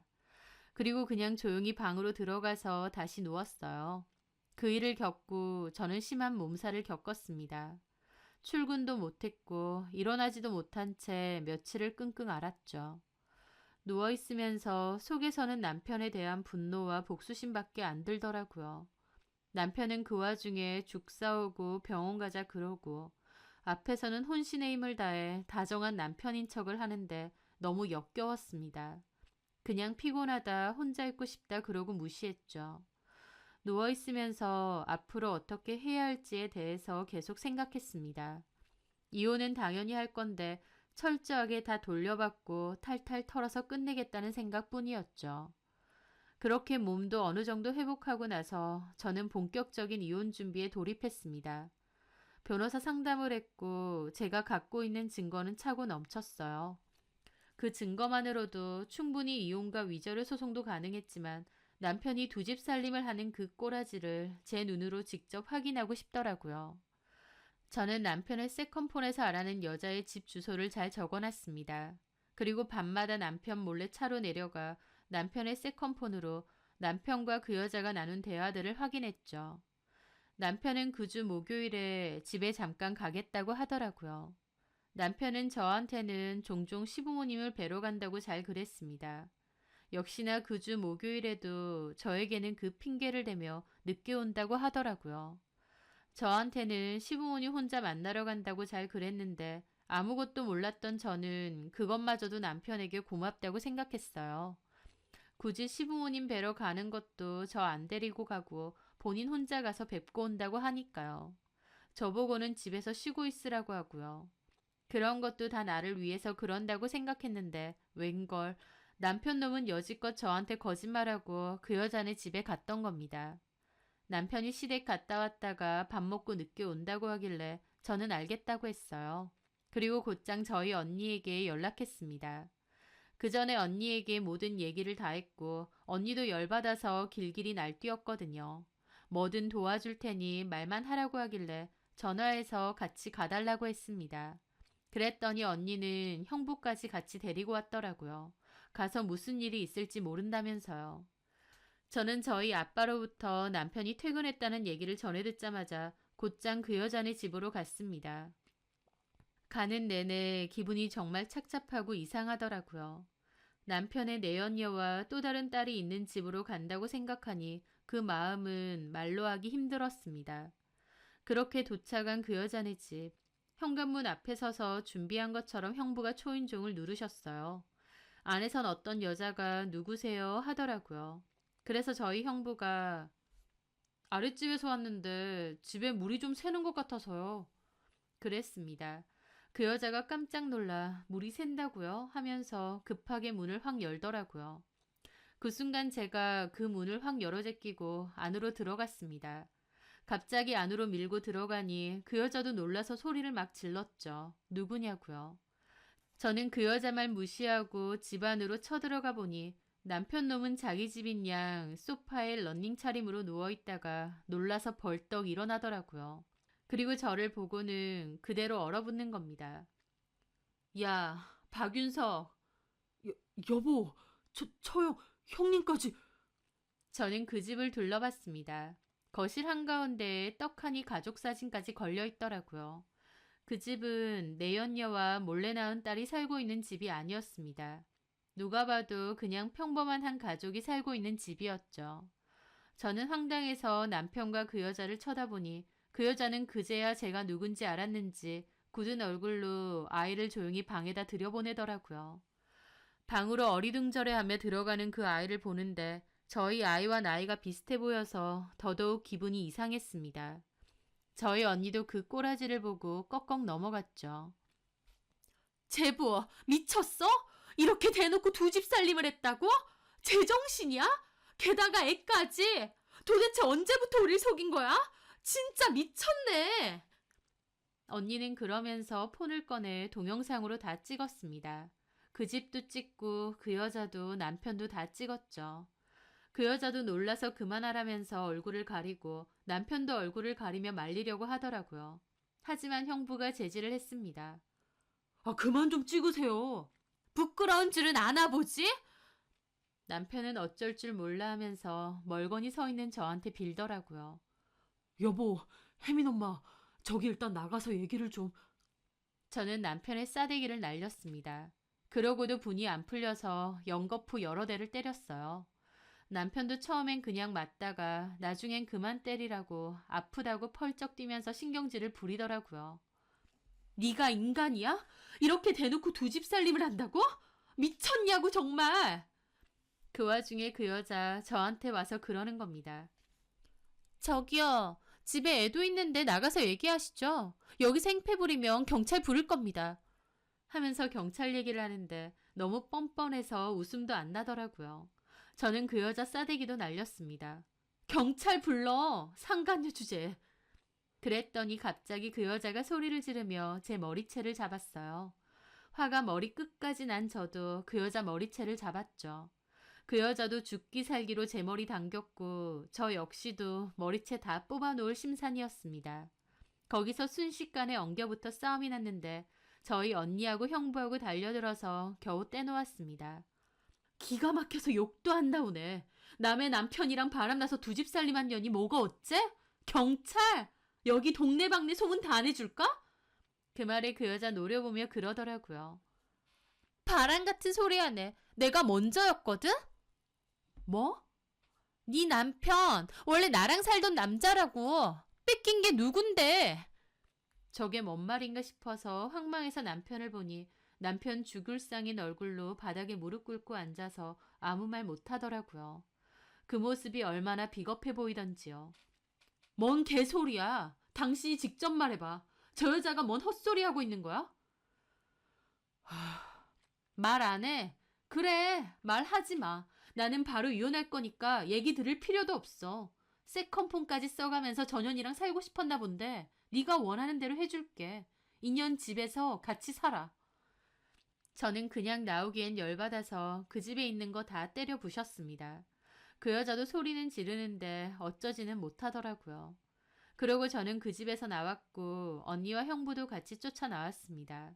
그리고 그냥 조용히 방으로 들어가서 다시 누웠어요. 그 일을 겪고 저는 심한 몸살을 겪었습니다. 출근도 못했고 일어나지도 못한 채 며칠을 끙끙 앓았죠. 누워있으면서 속에서는 남편에 대한 분노와 복수심밖에 안 들더라고요. 남편은 그 와중에 죽 싸오고 병원 가자 그러고 앞에서는 혼신의 힘을 다해 다정한 남편인 척을 하는데 너무 역겨웠습니다. 그냥 피곤하다 혼자 있고 싶다 그러고 무시했죠. 누워있으면서 앞으로 어떻게 해야 할지에 대해서 계속 생각했습니다. 이혼은 당연히 할 건데 철저하게 다 돌려받고 탈탈 털어서 끝내겠다는 생각뿐이었죠. 그렇게 몸도 어느 정도 회복하고 나서 저는 본격적인 이혼 준비에 돌입했습니다. 변호사 상담을 했고 제가 갖고 있는 증거는 차고 넘쳤어요. 그 증거만으로도 충분히 이혼과 위자료 소송도 가능했지만 남편이 두 집 살림을 하는 그 꼬라지를 제 눈으로 직접 확인하고 싶더라고요. 저는 남편의 세컨폰에서 알아낸 여자의 집 주소를 잘 적어놨습니다. 그리고 밤마다 남편 몰래 차로 내려가 남편의 세컨폰으로 남편과 그 여자가 나눈 대화들을 확인했죠. 남편은 그 주 목요일에 집에 잠깐 가겠다고 하더라고요. 남편은 저한테는 종종 시부모님을 뵈러 간다고 잘 그랬습니다. 역시나 그 주 목요일에도 저에게는 그 핑계를 대며 늦게 온다고 하더라고요. 저한테는 시부모님 혼자 만나러 간다고 잘 그랬는데 아무것도 몰랐던 저는 그것마저도 남편에게 고맙다고 생각했어요. 굳이 시부모님 뵈러 가는 것도 저 안 데리고 가고 본인 혼자 가서 뵙고 온다고 하니까요. 저보고는 집에서 쉬고 있으라고 하고요. 그런 것도 다 나를 위해서 그런다고 생각했는데 웬걸 남편 놈은 여지껏 저한테 거짓말하고 그 여자네 집에 갔던 겁니다. 남편이 시댁 갔다 왔다가 밥 먹고 늦게 온다고 하길래 저는 알겠다고 했어요. 그리고 곧장 저희 언니에게 연락했습니다. 그 전에 언니에게 모든 얘기를 다 했고 언니도 열받아서 길길이 날뛰었거든요. 뭐든 도와줄 테니 말만 하라고 하길래 전화해서 같이 가달라고 했습니다. 그랬더니 언니는 형부까지 같이 데리고 왔더라고요. 가서 무슨 일이 있을지 모른다면서요. 저는 저희 아빠로부터 남편이 퇴근했다는 얘기를 전해 듣자마자 곧장 그 여자네 집으로 갔습니다. 가는 내내 기분이 정말 착잡하고 이상하더라고요. 남편의 내연녀와 또 다른 딸이 있는 집으로 간다고 생각하니 그 마음은 말로 하기 힘들었습니다. 그렇게 도착한 그 여자네 집, 현관문 앞에 서서 준비한 것처럼 형부가 초인종을 누르셨어요. 안에선 어떤 여자가 누구세요 하더라고요. 그래서 저희 형부가 아랫집에서 왔는데 집에 물이 좀 새는 것 같아서요. 그랬습니다. 그 여자가 깜짝 놀라 물이 샌다고요? 하면서 급하게 문을 확 열더라고요. 그 순간 제가 그 문을 확 열어 제끼고 안으로 들어갔습니다. 갑자기 안으로 밀고 들어가니 그 여자도 놀라서 소리를 막 질렀죠. 누구냐고요. 저는 그 여자 말 무시하고 집 안으로 쳐들어가 보니 남편 놈은 자기 집인 양 소파에 러닝 차림으로 누워있다가 놀라서 벌떡 일어나더라고요. 그리고 저를 보고는 그대로 얼어붙는 겁니다. 야, 박윤석. 여보, 저요, 형님까지. 저는 그 집을 둘러봤습니다. 거실 한가운데에 떡하니 가족 사진까지 걸려 있더라고요. 그 집은 내연녀와 몰래 낳은 딸이 살고 있는 집이 아니었습니다. 누가 봐도 그냥 평범한 한 가족이 살고 있는 집이었죠. 저는 황당해서 남편과 그 여자를 쳐다보니 그 여자는 그제야 제가 누군지 알았는지 굳은 얼굴로 아이를 조용히 방에다 들여보내더라고요. 방으로 어리둥절해하며 들어가는 그 아이를 보는데 저희 아이와 나이가 비슷해 보여서 더더욱 기분이 이상했습니다. 저희 언니도 그 꼬라지를 보고 꺽꺽 넘어갔죠. 제부, 미쳤어? 이렇게 대놓고 두 집 살림을 했다고? 제정신이야? 게다가 애까지? 도대체 언제부터 우릴 속인 거야? 진짜 미쳤네. 언니는 그러면서 폰을 꺼내 동영상으로 다 찍었습니다. 그 집도 찍고 그 여자도 남편도 다 찍었죠. 그 여자도 놀라서 그만하라면서 얼굴을 가리고 남편도 얼굴을 가리며 말리려고 하더라고요. 하지만 형부가 제지를 했습니다. 아, 그만 좀 찍으세요. 부끄러운 줄은 아나 보지? 남편은 어쩔 줄 몰라 하면서 멀거니 서 있는 저한테 빌더라고요. 여보, 혜민 엄마, 저기 일단 나가서 얘기를 좀. 저는 남편의 싸대기를 날렸습니다. 그러고도 분이 안 풀려서 연거푸 여러 대를 때렸어요. 남편도 처음엔 그냥 맞다가 나중엔 그만 때리라고 아프다고 펄쩍 뛰면서 신경질을 부리더라고요. 네가 인간이야? 이렇게 대놓고 두 집 살림을 한다고? 미쳤냐고 정말. 그 와중에 그 여자 저한테 와서 그러는 겁니다. 저기요, 집에 애도 있는데 나가서 얘기하시죠. 여기서 행패 부리면 경찰 부를 겁니다. 하면서 경찰 얘기를 하는데 너무 뻔뻔해서 웃음도 안 나더라고요. 저는 그 여자 싸대기도 날렸습니다. 경찰 불러. 상간녀 주제. 그랬더니 갑자기 그 여자가 소리를 지르며 제 머리채를 잡았어요. 화가 머리 끝까지 난 저도 그 여자 머리채를 잡았죠. 그 여자도 죽기 살기로 제 머리 당겼고 저 역시도 머리채 다 뽑아놓을 심산이었습니다. 거기서 순식간에 엉겨붙어 싸움이 났는데 저희 언니하고 형부하고 달려들어서 겨우 떼놓았습니다. 기가 막혀서 욕도 안 나오네. 남의 남편이랑 바람나서 두 집 살림한 년이 뭐가 어째? 경찰? 여기 동네방네 소문 다 내줄까? 그 말에 그 여자 노려보며 그러더라고요. 바람 같은 소리 하네. 내가 먼저였거든? 뭐? 네 남편 원래 나랑 살던 남자라고. 뺏긴 게 누군데? 저게 뭔 말인가 싶어서 황망해서 남편을 보니 남편 죽을 상인 얼굴로 바닥에 무릎 꿇고 앉아서 아무 말 못하더라고요. 그 모습이 얼마나 비겁해 보이던지요. 뭔 개소리야. 당신이 직접 말해봐. 저 여자가 뭔 헛소리 하고 있는 거야? 말 안 해. 그래, 말하지 마. 나는 바로 이혼할 거니까 얘기 들을 필요도 없어. 세컨폰까지 써가면서 전현이랑 살고 싶었나 본데 네가 원하는 대로 해줄게. 2년 집에서 같이 살아. 저는 그냥 나오기엔 열받아서 그 집에 있는 거 다 때려 부셨습니다. 그 여자도 소리는 지르는데 어쩌지는 못하더라고요. 그러고 저는 그 집에서 나왔고 언니와 형부도 같이 쫓아나왔습니다.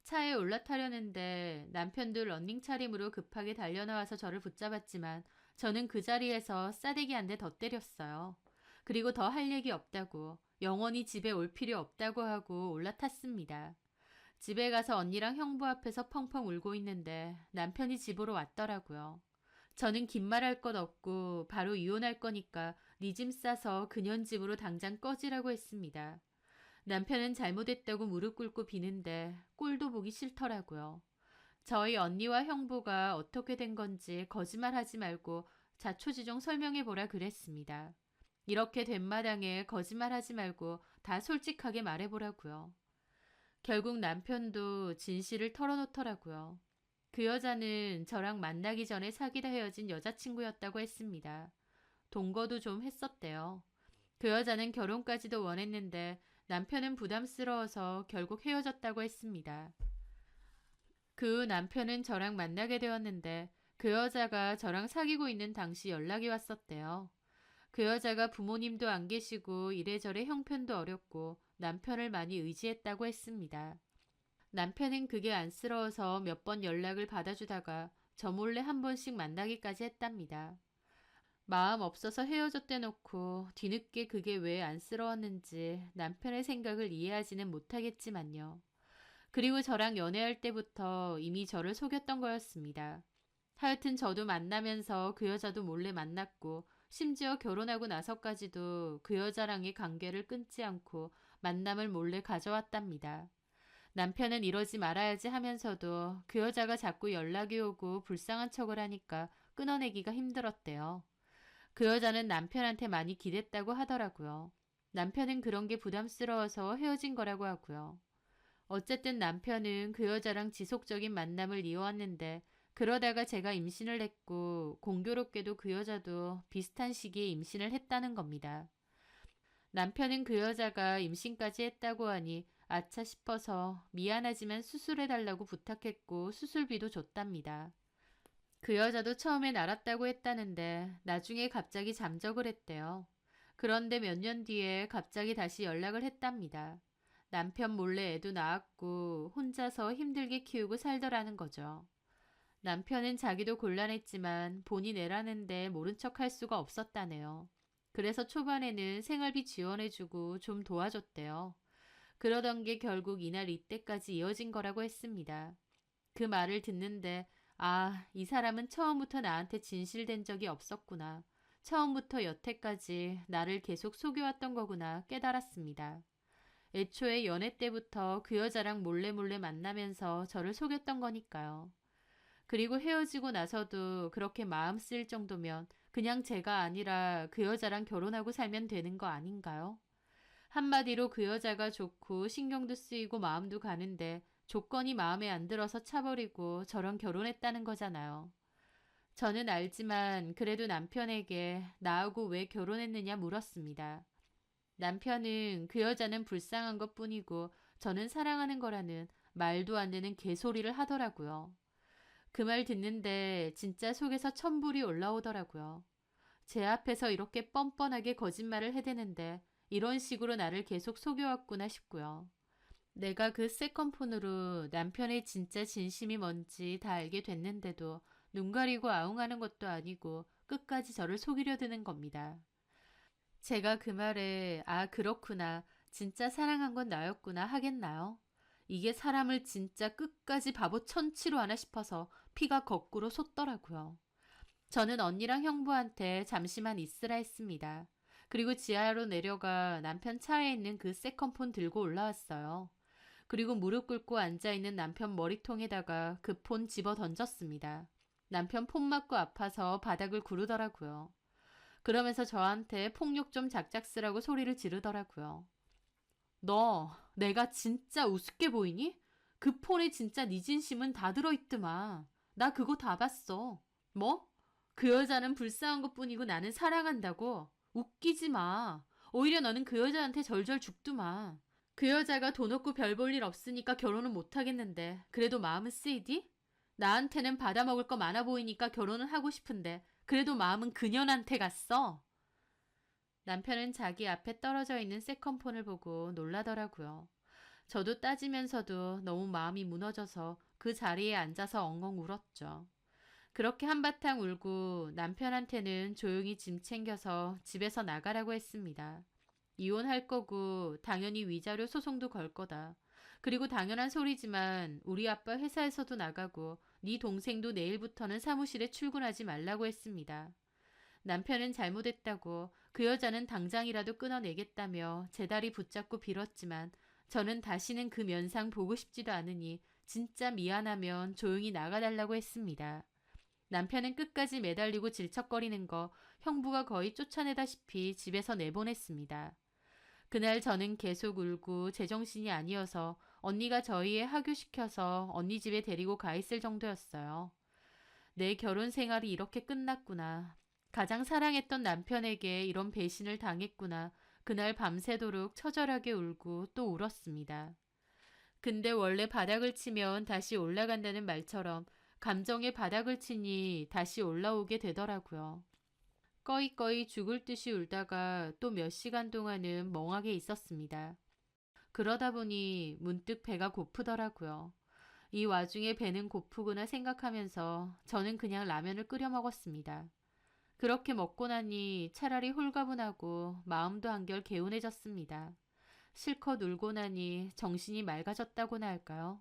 차에 올라타려는데 남편도 러닝 차림으로 급하게 달려나와서 저를 붙잡았지만 저는 그 자리에서 싸대기 한 대 더 때렸어요. 그리고 더 할 얘기 없다고, 영원히 집에 올 필요 없다고 하고 올라탔습니다. 집에 가서 언니랑 형부 앞에서 펑펑 울고 있는데 남편이 집으로 왔더라고요. 저는 긴 말 할 것 없고 바로 이혼할 거니까 네 짐 싸서 그년 집으로 당장 꺼지라고 했습니다. 남편은 잘못했다고 무릎 꿇고 비는데 꼴도 보기 싫더라고요. 저희 언니와 형부가 어떻게 된 건지 거짓말하지 말고 자초지종 설명해보라 그랬습니다. 이렇게 된 마당에 거짓말하지 말고 다 솔직하게 말해보라고요. 결국 남편도 진실을 털어놓더라고요. 그 여자는 저랑 만나기 전에 사귀다 헤어진 여자친구였다고 했습니다. 동거도 좀 했었대요. 그 여자는 결혼까지도 원했는데 남편은 부담스러워서 결국 헤어졌다고 했습니다. 그 후 남편은 저랑 만나게 되었는데 그 여자가 저랑 사귀고 있는 당시 연락이 왔었대요. 그 여자가 부모님도 안 계시고 이래저래 형편도 어렵고 남편을 많이 의지했다고 했습니다. 남편은 그게 안쓰러워서 몇 번 연락을 받아주다가 저 몰래 한 번씩 만나기까지 했답니다. 마음 없어서 헤어졌대 놓고 뒤늦게 그게 왜 안쓰러웠는지 남편의 생각을 이해하지는 못하겠지만요. 그리고 저랑 연애할 때부터 이미 저를 속였던 거였습니다. 하여튼 저도 만나면서 그 여자도 몰래 만났고 심지어 결혼하고 나서까지도 그 여자랑의 관계를 끊지 않고 만남을 몰래 가져왔답니다. 남편은 이러지 말아야지 하면서도 그 여자가 자꾸 연락이 오고 불쌍한 척을 하니까 끊어내기가 힘들었대요. 그 여자는 남편한테 많이 기댔다고 하더라고요. 남편은 그런 게 부담스러워서 헤어진 거라고 하고요. 어쨌든 남편은 그 여자랑 지속적인 만남을 이어왔는데 그러다가 제가 임신을 했고 공교롭게도 그 여자도 비슷한 시기에 임신을 했다는 겁니다. 남편은 그 여자가 임신까지 했다고 하니 아차 싶어서 미안하지만 수술해달라고 부탁했고 수술비도 줬답니다. 그 여자도 처음엔 알았다고 했다는데 나중에 갑자기 잠적을 했대요. 그런데 몇 년 뒤에 갑자기 다시 연락을 했답니다. 남편 몰래 애도 낳았고 혼자서 힘들게 키우고 살더라는 거죠. 남편은 자기도 곤란했지만 본인 애라는데 모른 척 할 수가 없었다네요. 그래서 초반에는 생활비 지원해주고 좀 도와줬대요. 그러던 게 결국 이날 이때까지 이어진 거라고 했습니다. 그 말을 듣는데 아, 이 사람은 처음부터 나한테 진실된 적이 없었구나. 처음부터 여태까지 나를 계속 속여왔던 거구나 깨달았습니다. 애초에 연애 때부터 그 여자랑 몰래 만나면서 저를 속였던 거니까요. 그리고 헤어지고 나서도 그렇게 마음 쓰일 정도면 그냥 제가 아니라 그 여자랑 결혼하고 살면 되는 거 아닌가요? 한마디로 그 여자가 좋고 신경도 쓰이고 마음도 가는데 조건이 마음에 안 들어서 차버리고 저랑 결혼했다는 거잖아요. 저는 알지만 그래도 남편에게 나하고 왜 결혼했느냐 물었습니다. 남편은 그 여자는 불쌍한 것 뿐이고 저는 사랑하는 거라는 말도 안 되는 개소리를 하더라고요. 그 말 듣는데 진짜 속에서 천불이 올라오더라고요. 제 앞에서 이렇게 뻔뻔하게 거짓말을 해대는데 이런 식으로 나를 계속 속여왔구나 싶고요. 내가 그 세컨폰으로 남편의 진짜 진심이 뭔지 다 알게 됐는데도 눈 가리고 아웅하는 것도 아니고 끝까지 저를 속이려 드는 겁니다. 제가 그 말에 아 그렇구나 진짜 사랑한 건 나였구나 하겠나요? 이게 사람을 진짜 끝까지 바보 천치로 하나 싶어서 피가 거꾸로 솟더라고요. 저는 언니랑 형부한테 잠시만 있으라 했습니다. 그리고 지하로 내려가 남편 차에 있는 그 세컨폰 들고 올라왔어요. 그리고 무릎 꿇고 앉아있는 남편 머리통에다가 그 폰 집어 던졌습니다. 남편 폰 맞고 아파서 바닥을 구르더라고요. 그러면서 저한테 폭력 좀 작작 쓰라고 소리를 지르더라고요. 너 내가 진짜 우습게 보이니? 그 폰에 진짜 네 진심은 다 들어있더만. 나 그거 다 봤어. 뭐? 그 여자는 불쌍한 것뿐이고 나는 사랑한다고? 웃기지 마. 오히려 너는 그 여자한테 절절 죽더만. 그 여자가 돈 없고 별 볼 일 없으니까 결혼은 못하겠는데 그래도 마음은 쓰이디? 나한테는 받아먹을 거 많아 보이니까 결혼은 하고 싶은데 그래도 마음은 그년한테 갔어. 남편은 자기 앞에 떨어져 있는 세컨폰을 보고 놀라더라고요. 저도 따지면서도 너무 마음이 무너져서 그 자리에 앉아서 엉엉 울었죠. 그렇게 한바탕 울고 남편한테는 조용히 짐 챙겨서 집에서 나가라고 했습니다. 이혼할 거고 당연히 위자료 소송도 걸 거다. 그리고 당연한 소리지만 우리 아빠 회사에서도 나가고 네 동생도 내일부터는 사무실에 출근하지 말라고 했습니다. 남편은 잘못했다고 그 여자는 당장이라도 끊어내겠다며 제 다리 붙잡고 빌었지만 저는 다시는 그 면상 보고 싶지도 않으니 진짜 미안하면 조용히 나가달라고 했습니다. 남편은 끝까지 매달리고 질척거리는 거 형부가 거의 쫓아내다시피 집에서 내보냈습니다. 그날 저는 계속 울고 제정신이 아니어서 언니가 저희에 하교시켜서 언니 집에 데리고 가 있을 정도였어요. 내 결혼 생활이 이렇게 끝났구나. 가장 사랑했던 남편에게 이런 배신을 당했구나. 그날 밤새도록 처절하게 울고 또 울었습니다. 근데 원래 바닥을 치면 다시 올라간다는 말처럼 감정의 바닥을 치니 다시 올라오게 되더라고요. 꺼이꺼이 죽을 듯이 울다가 또 몇 시간 동안은 멍하게 있었습니다. 그러다 보니 문득 배가 고프더라고요. 이 와중에 배는 고프구나 생각하면서 저는 그냥 라면을 끓여 먹었습니다. 그렇게 먹고 나니 차라리 홀가분하고 마음도 한결 개운해졌습니다. 실컷 울고 나니 정신이 맑아졌다고나 할까요?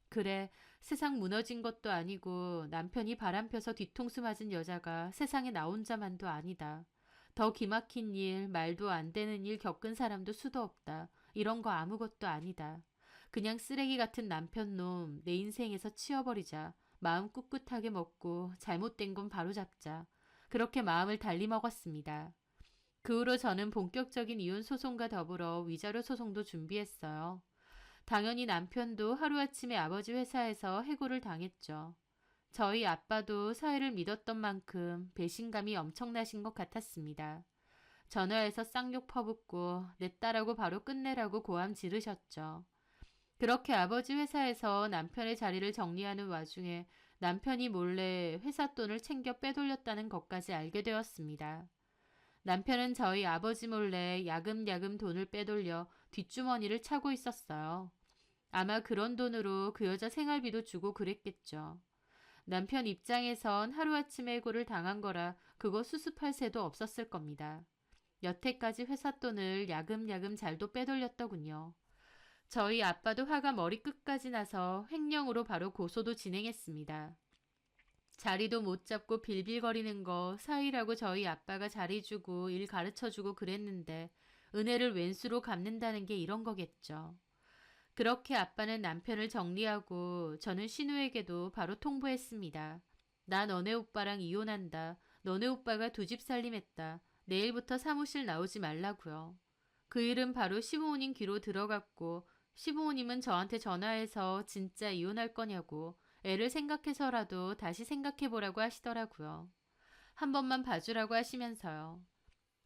그래, 세상 무너진 것도 아니고 남편이 바람펴서 뒤통수 맞은 여자가 세상에 나 혼자만도 아니다. 더 기막힌 일, 말도 안 되는 일 겪은 사람도 수도 없다. 이런 거 아무것도 아니다. 그냥 쓰레기 같은 남편놈 내 인생에서 치워버리자. 마음 꿋꿋하게 먹고 잘못된 건 바로잡자. 그렇게 마음을 달리 먹었습니다. 그 후로 저는 본격적인 이혼 소송과 더불어 위자료 소송도 준비했어요. 당연히 남편도 하루아침에 아버지 회사에서 해고를 당했죠. 저희 아빠도 사회를 믿었던 만큼 배신감이 엄청나신 것 같았습니다. 전화해서 쌍욕 퍼붓고 내 딸하고 바로 끝내라고 고함 지르셨죠. 그렇게 아버지 회사에서 남편의 자리를 정리하는 와중에 남편이 몰래 회사 돈을 챙겨 빼돌렸다는 것까지 알게 되었습니다. 남편은 저희 아버지 몰래 야금야금 돈을 빼돌려 뒷주머니를 차고 있었어요. 아마 그런 돈으로 그 여자 생활비도 주고 그랬겠죠. 남편 입장에선 하루아침에 해고를 당한 거라 그거 수습할 새도 없었을 겁니다. 여태까지 회사 돈을 야금야금 잘도 빼돌렸더군요. 저희 아빠도 화가 머리끝까지 나서 횡령으로 바로 고소도 진행했습니다. 자리도 못 잡고 빌빌거리는 거 사위라고 저희 아빠가 자리 주고 일 가르쳐주고 그랬는데 은혜를 왼수로 갚는다는 게 이런 거겠죠. 그렇게 아빠는 남편을 정리하고 저는 신우에게도 바로 통보했습니다. 나 너네 오빠랑 이혼한다. 너네 오빠가 두 집 살림했다. 내일부터 사무실 나오지 말라고요. 그 일은 바로 시부모님 귀로 들어갔고 시부모님은 저한테 전화해서 진짜 이혼할 거냐고 애를 생각해서라도 다시 생각해보라고 하시더라고요. 한 번만 봐주라고 하시면서요.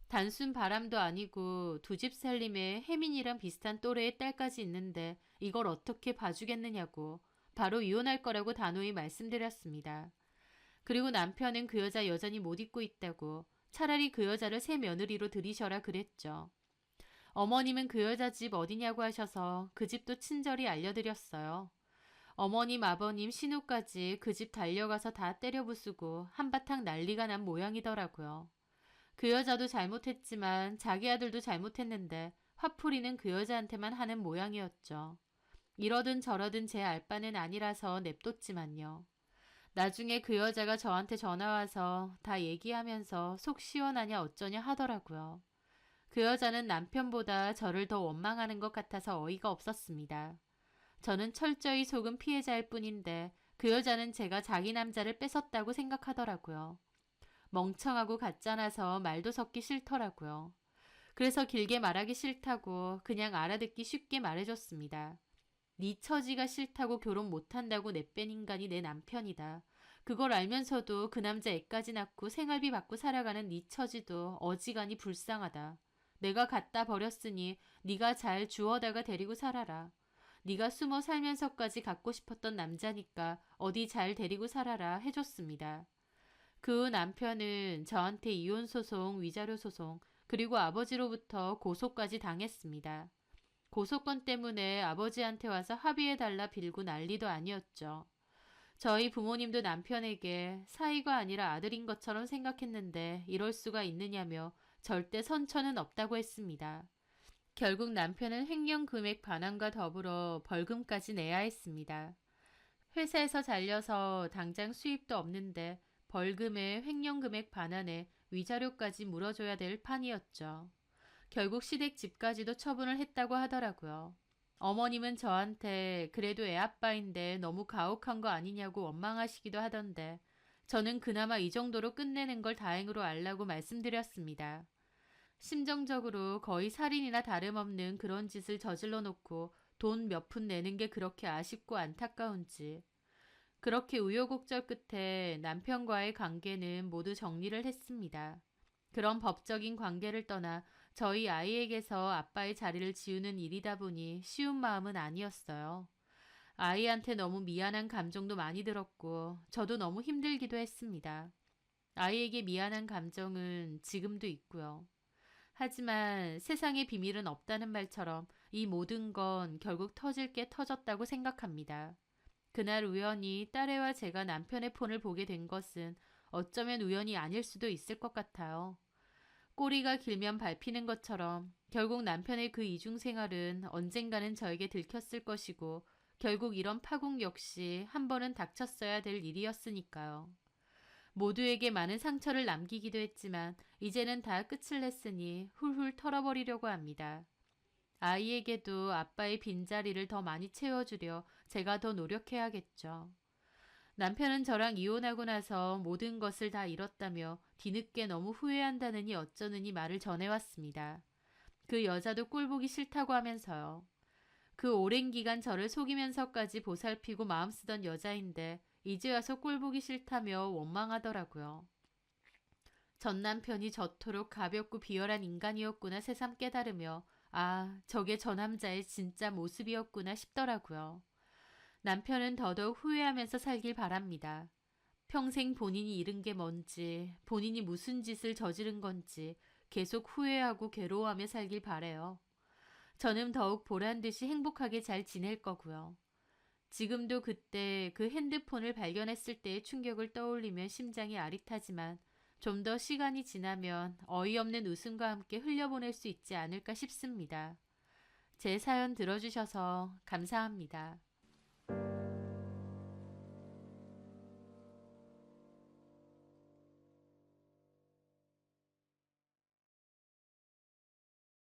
단순 바람도 아니고 두 집 살림에 혜민이랑 비슷한 또래의 딸까지 있는데 이걸 어떻게 봐주겠느냐고 바로 이혼할 거라고 단호히 말씀드렸습니다. 그리고 남편은 그 여자 여전히 못 잊고 있다고 차라리 그 여자를 새 며느리로 들이셔라 그랬죠. 어머님은 그 여자 집 어디냐고 하셔서 그 집도 친절히 알려드렸어요. 어머님, 아버님, 신우까지 그 집 달려가서 다 때려 부수고 한바탕 난리가 난 모양이더라고요. 그 여자도 잘못했지만 자기 아들도 잘못했는데 화풀이는 그 여자한테만 하는 모양이었죠. 이러든 저러든 제 알바는 아니라서 냅뒀지만요. 나중에 그 여자가 저한테 전화와서 다 얘기하면서 속 시원하냐 어쩌냐 하더라고요. 그 여자는 남편보다 저를 더 원망하는 것 같아서 어이가 없었습니다. 저는 철저히 속은 피해자일 뿐인데 그 여자는 제가 자기 남자를 뺏었다고 생각하더라고요. 멍청하고 가짜나서 말도 섞기 싫더라고요. 그래서 길게 말하기 싫다고 그냥 알아듣기 쉽게 말해줬습니다. 네 처지가 싫다고 결혼 못한다고 내뺀 인간이 내 남편이다. 그걸 알면서도 그 남자 애까지 낳고 생활비 받고 살아가는 네 처지도 어지간히 불쌍하다. 내가 갖다 버렸으니 네가 잘 주워다가 데리고 살아라. 네가 숨어 살면서까지 갖고 싶었던 남자니까 어디 잘 데리고 살아라 해줬습니다. 그 후 남편은 저한테 이혼소송, 위자료 소송, 그리고 아버지로부터 고소까지 당했습니다. 고소권 때문에 아버지한테 와서 합의해달라 빌고 난리도 아니었죠. 저희 부모님도 남편에게 사위가 아니라 아들인 것처럼 생각했는데 이럴 수가 있느냐며 절대 선처는 없다고 했습니다. 결국 남편은 횡령 금액 반환과 더불어 벌금까지 내야 했습니다. 회사에서 잘려서 당장 수입도 없는데 벌금에 횡령 금액 반환에 위자료까지 물어줘야 될 판이었죠. 결국 시댁 집까지도 처분을 했다고 하더라고요. 어머님은 저한테 그래도 애아빠인데 너무 가혹한 거 아니냐고 원망하시기도 하던데 저는 그나마 이 정도로 끝내는 걸 다행으로 알라고 말씀드렸습니다. 심정적으로 거의 살인이나 다름없는 그런 짓을 저질러 놓고 돈 몇 푼 내는 게 그렇게 아쉽고 안타까운지. 그렇게 우여곡절 끝에 남편과의 관계는 모두 정리를 했습니다. 그런 법적인 관계를 떠나 저희 아이에게서 아빠의 자리를 지우는 일이다 보니 쉬운 마음은 아니었어요. 아이한테 너무 미안한 감정도 많이 들었고 저도 너무 힘들기도 했습니다. 아이에게 미안한 감정은 지금도 있고요. 하지만 세상에 비밀은 없다는 말처럼 이 모든 건 결국 터질 게 터졌다고 생각합니다. 그날 우연히 딸애와 제가 남편의 폰을 보게 된 것은 어쩌면 우연이 아닐 수도 있을 것 같아요. 꼬리가 길면 밟히는 것처럼 결국 남편의 그 이중생활은 언젠가는 저에게 들켰을 것이고 결국 이런 파국 역시 한 번은 닥쳤어야 될 일이었으니까요. 모두에게 많은 상처를 남기기도 했지만 이제는 다 끝을 냈으니 훌훌 털어버리려고 합니다. 아이에게도 아빠의 빈자리를 더 많이 채워주려 제가 더 노력해야겠죠. 남편은 저랑 이혼하고 나서 모든 것을 다 잃었다며 뒤늦게 너무 후회한다느니 어쩌느니 말을 전해왔습니다. 그 여자도 꼴보기 싫다고 하면서요. 그 오랜 기간 저를 속이면서까지 보살피고 마음 쓰던 여자인데 이제 와서 꼴보기 싫다며 원망하더라고요. 전 남편이 저토록 가볍고 비열한 인간이었구나 새삼 깨달으며 아, 저게 저 남자의 진짜 모습이었구나 싶더라고요. 남편은 더더욱 후회하면서 살길 바랍니다. 평생 본인이 잃은 게 뭔지, 본인이 무슨 짓을 저지른 건지 계속 후회하고 괴로워하며 살길 바래요. 저는 더욱 보란듯이 행복하게 잘 지낼 거고요. 지금도 그때 그 핸드폰을 발견했을 때의 충격을 떠올리면 심장이 아릿하지만 좀 더 시간이 지나면 어이없는 웃음과 함께 흘려보낼 수 있지 않을까 싶습니다. 제 사연 들어주셔서 감사합니다.